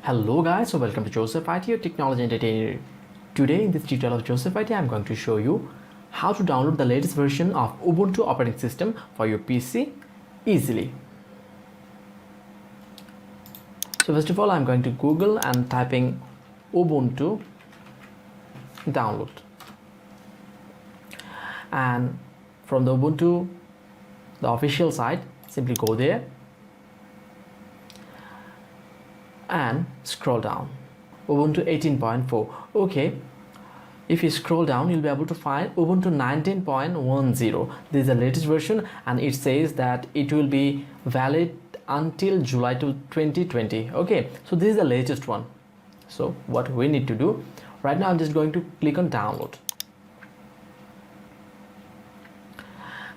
Hello guys, so welcome to Joseph IT, your technology entertainer. Today in this tutorial of Joseph IT, I'm going to show you how to download the latest version of Ubuntu operating system for your PC easily. So first of all, I'm going to Google and typing Ubuntu download. And from the Ubuntu, the official site, simply go there and scroll down. Ubuntu 18.4. Okay, if you scroll down, you'll be able to find Ubuntu 19.10. This is the latest version, and it says that it will be valid until July 2020. Okay, so this is the latest one. So what we need to do right now, I'm just going to click on download,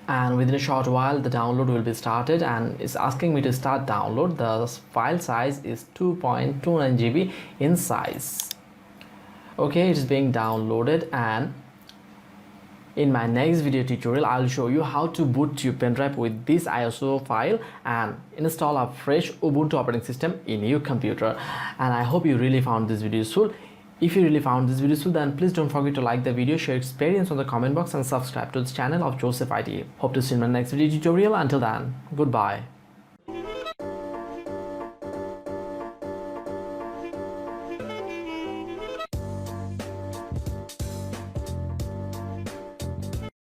and within a short while the download will be started, and it's asking me to start download. The file size is 2.29 GB in size. Okay, it's being downloaded, and in my next video tutorial I'll show you how to boot your pen drive with this ISO file and install a fresh Ubuntu operating system in your computer. And I hope you really found this video useful. If you really found this video useful, then please don't forget to like the video, share experience on the comment box, and subscribe to this channel of Joseph IT. Hope to see you in my next video tutorial. Until then, goodbye.